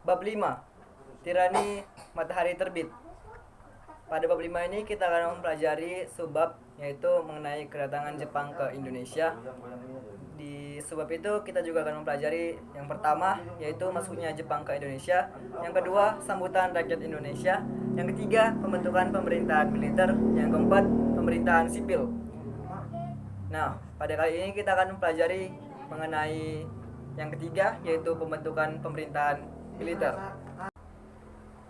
Bab 5, Tirani Matahari Terbit. Pada bab 5 ini kita akan mempelajari subbab, yaitu mengenai kedatangan Jepang ke Indonesia. Di subbab itu kita juga akan mempelajari yang pertama, yaitu masuknya Jepang ke Indonesia. Yang kedua, sambutan rakyat Indonesia. Yang ketiga, pembentukan pemerintahan militer. Yang keempat, pemerintahan sipil. Nah, pada kali ini kita akan mempelajari mengenai yang ketiga, yaitu pembentukan pemerintahan militer.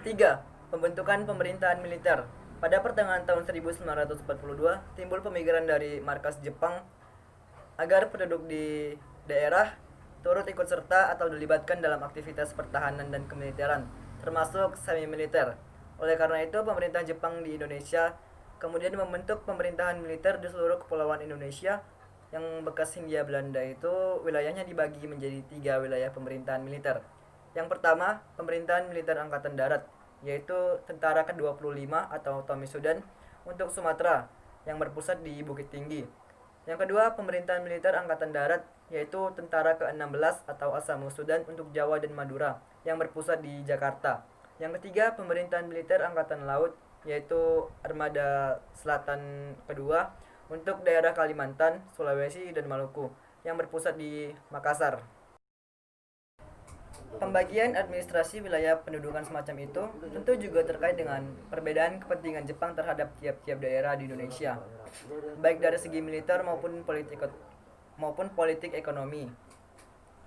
3. Pembentukan pemerintahan militer. Pada pertengahan tahun 1942, timbul pemikiran dari markas Jepang agar penduduk di daerah turut ikut serta atau dilibatkan dalam aktivitas pertahanan dan kemiliteran, termasuk semi-militer. Oleh karena itu, pemerintah Jepang di Indonesia kemudian membentuk pemerintahan militer di seluruh kepulauan Indonesia yang bekas Hindia Belanda. Itu wilayahnya dibagi menjadi 3 wilayah pemerintahan militer. Yang pertama, pemerintahan militer Angkatan Darat, yaitu Tentara ke-25 atau Tomisudan untuk Sumatera yang berpusat di Bukit Tinggi. Yang kedua, pemerintahan militer Angkatan Darat, yaitu Tentara ke-16 atau Asamusudan untuk Jawa dan Madura yang berpusat di Jakarta. Yang ketiga, pemerintahan militer Angkatan Laut, yaitu Armada Selatan kedua untuk daerah Kalimantan, Sulawesi, dan Maluku yang berpusat di Makassar. Pembagian administrasi wilayah pendudukan semacam itu tentu juga terkait dengan perbedaan kepentingan Jepang terhadap tiap-tiap daerah di Indonesia, baik dari segi militer maupun politik ekonomi.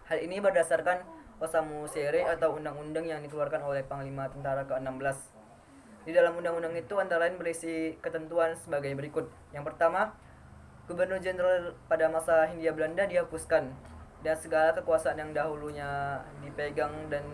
Hal ini berdasarkan Osamu Seirei atau undang-undang yang dikeluarkan oleh Panglima Tentara ke-16. Di dalam undang-undang itu antara lain berisi ketentuan sebagai berikut. Yang pertama, Gubernur Jenderal pada masa Hindia Belanda dihapuskan dan segala kekuasaan yang dahulunya dipegang dan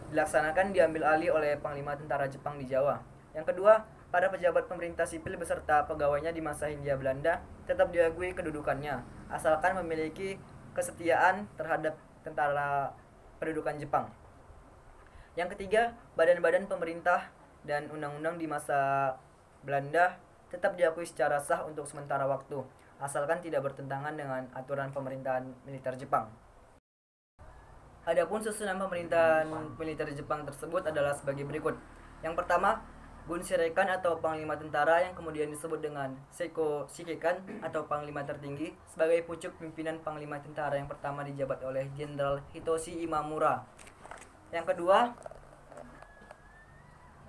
dilaksanakan diambil alih oleh Panglima Tentara Jepang di Jawa. Yang kedua, para pejabat pemerintah sipil beserta pegawainya di masa Hindia Belanda tetap diakui kedudukannya, asalkan memiliki kesetiaan terhadap tentara pendudukan Jepang. Yang ketiga, badan-badan pemerintah dan undang-undang di masa Belanda tetap diakui secara sah untuk sementara waktu, asalkan tidak bertentangan dengan aturan pemerintahan militer Jepang. Adapun susunan pemerintahan militer Jepang tersebut adalah sebagai berikut. Yang pertama, Gunserekan atau Panglima Tentara yang kemudian disebut dengan Seiko Shikekan atau Panglima Tertinggi sebagai pucuk pimpinan Panglima Tentara yang pertama dijabat oleh Jenderal Hitoshi Imamura. Yang kedua,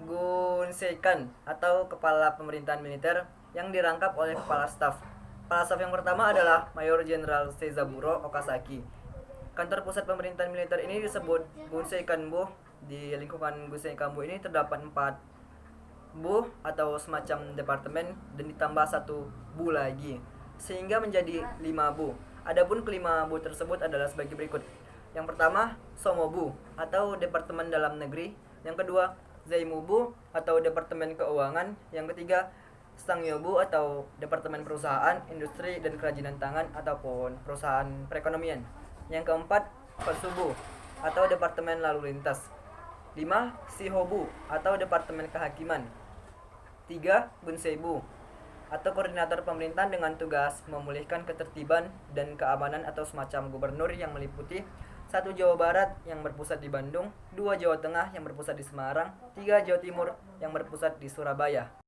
Gunseikan atau Kepala Pemerintahan Militer yang dirangkap oleh Kepala Staf. Kepala Staf yang pertama adalah Mayor Jenderal Seizaburo Okazaki. Kantor pusat pemerintahan militer ini disebut Gunseikanbu. Di lingkungan Gunseikanbu ini terdapat 4 bu atau semacam departemen dan ditambah 1 bu lagi, sehingga menjadi 5 bu. Adapun kelima bu tersebut adalah sebagai berikut. Yang pertama, Somobu atau Departemen Dalam Negeri. Yang kedua, Zaimubu atau Departemen Keuangan. Yang ketiga, Sangyobu atau Departemen Perusahaan, Industri dan Kerajinan Tangan ataupun Perusahaan Perekonomian. Yang keempat, Persubu atau Departemen Lalu Lintas. 5. Shihobu atau Departemen Kehakiman. 3. Bunseibu atau koordinator pemerintahan dengan tugas memulihkan ketertiban dan keamanan atau semacam gubernur yang meliputi 1. Jawa Barat yang berpusat di Bandung, 2. Jawa Tengah yang berpusat di Semarang, 3. Jawa Timur yang berpusat di Surabaya.